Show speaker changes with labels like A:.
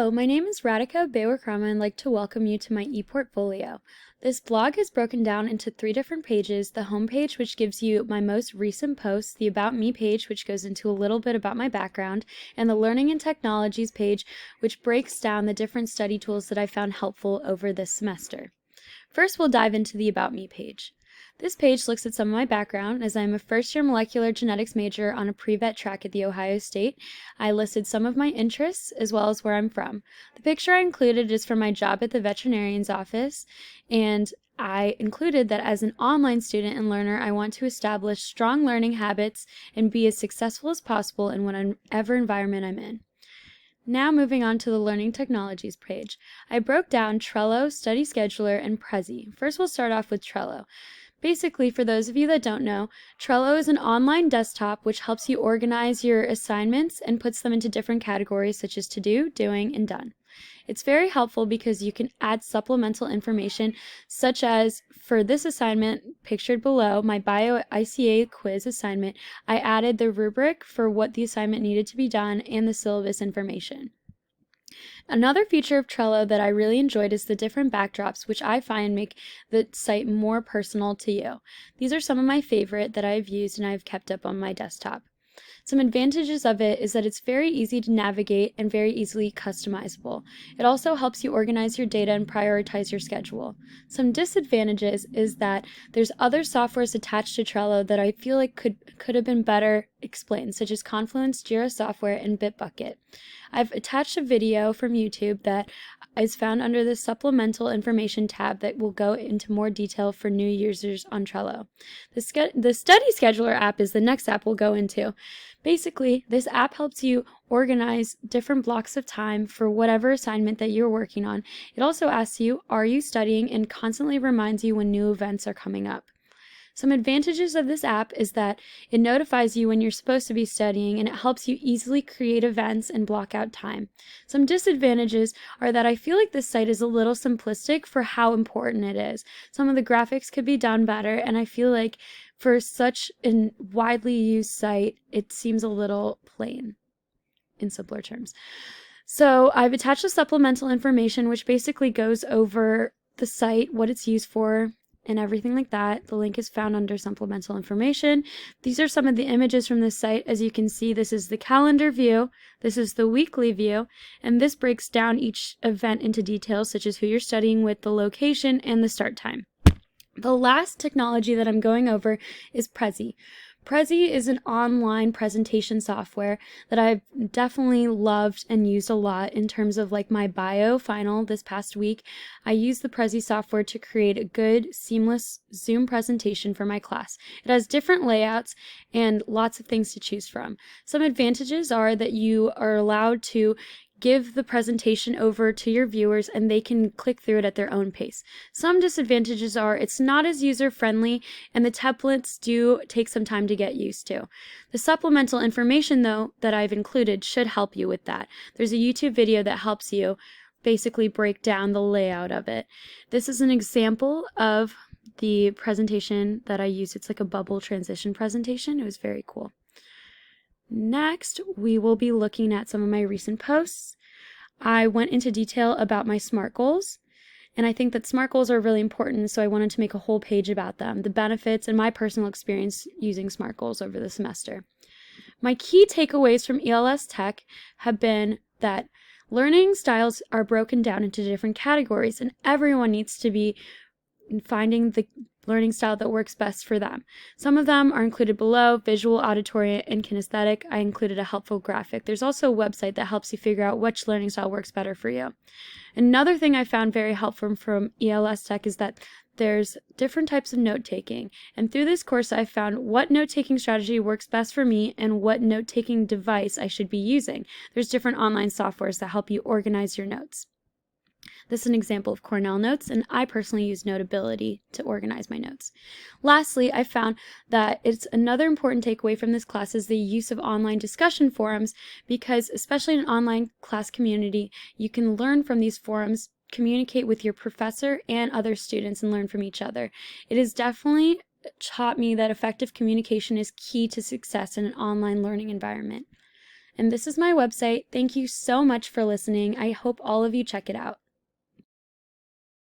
A: Hello, my name is Radhika'a and I'd like to welcome you to my ePortfolio. This blog is broken down into 3 different pages: the home page, which gives you my most recent posts, the About Me page, which goes into a little bit about my background, and the Learning and Technologies page, which breaks down the different study tools that I found helpful over this semester. First, we'll dive into the About Me page. This page looks at some of my background, as I am a first-year molecular genetics major on a pre-vet track at The Ohio State. I listed some of my interests as well as where I'm from. The picture I included is from my job at the veterinarian's office, and I included that as an online student and learner, I want to establish strong learning habits and be as successful as possible in whatever environment I'm in. Now moving on to the Learning Technologies page. I broke down Trello, Study Scheduler, and Prezi. First, we'll start off with Trello. Basically, for those of you that don't know, Trello is an online desktop which helps you organize your assignments and puts them into different categories such as to do, doing, and done. It's very helpful because you can add supplemental information such as for this assignment pictured below, my Bio ICA quiz assignment, I added the rubric for what the assignment needed to be done and the syllabus information. Another feature of Trello that I really enjoyed is the different backdrops, which I find make the site more personal to you. These are some of my favorite that I've used and I've kept up on my desktop. Some advantages of it is that it's very easy to navigate and very easily customizable. It also helps you organize your data and prioritize your schedule. Some disadvantages is that there's other softwares attached to Trello that I feel like could have been better explained, such as Confluence, Jira Software, and Bitbucket. I've attached a video from YouTube that is found under the supplemental information tab that will go into more detail for new users on Trello. The Study Scheduler app is the next app we'll go into. Basically, this app helps you organize different blocks of time for whatever assignment that you're working on. It also asks you, are you studying, and constantly reminds you when new events are coming up. Some advantages of this app is that it notifies you when you're supposed to be studying, and it helps you easily create events and block out time. Some disadvantages are that I feel like this site is a little simplistic for how important it is. Some of the graphics could be done better, and I feel like for such a widely used site, it seems a little plain, in simpler terms. So I've attached a supplemental information which basically goes over the site, what it's used for, and everything like that. The link is found under supplemental information. These are some of the images from this site. As you can see, this is the calendar view, this is the weekly view, and this breaks down each event into details such as who you're studying with, the location, and the start time. The last technology that I'm going over is Prezi. Prezi is an online presentation software that I've definitely loved and used a lot in terms of like my bio final this past week. I used the Prezi software to create a good, seamless Zoom presentation for my class. It has different layouts and lots of things to choose from. Some advantages are that you are allowed to give the presentation over to your viewers and they can click through it at their own pace. Some disadvantages are it's not as user-friendly and the templates do take some time to get used to. The supplemental information though that I've included should help you with that. There's a YouTube video that helps you basically break down the layout of it. This is an example of the presentation that I used. It's like a bubble transition presentation. It was very cool. Next, we will be looking at some of my recent posts. I went into detail about my SMART goals, and I think that SMART goals are really important, so I wanted to make a whole page about them, the benefits, and my personal experience using SMART goals over the semester. My key takeaways from ELS Tech have been that learning styles are broken down into different categories, and everyone needs to be finding the learning style that works best for them. Some of them are included below: visual, auditory, and kinesthetic. I included a helpful graphic. There's also a website that helps you figure out which learning style works better for you. Another thing I found very helpful from ELS Tech is that there's different types of note-taking, and through this course I found what note-taking strategy works best for me and what note-taking device I should be using. There's different online softwares that help you organize your notes. This is an example of Cornell Notes, and I personally use Notability to organize my notes. Lastly, I found that it's another important takeaway from this class is the use of online discussion forums, because especially in an online class community, you can learn from these forums, communicate with your professor and other students, and learn from each other. It has definitely taught me that effective communication is key to success in an online learning environment. And this is my website. Thank you so much for listening. I hope all of you check it out.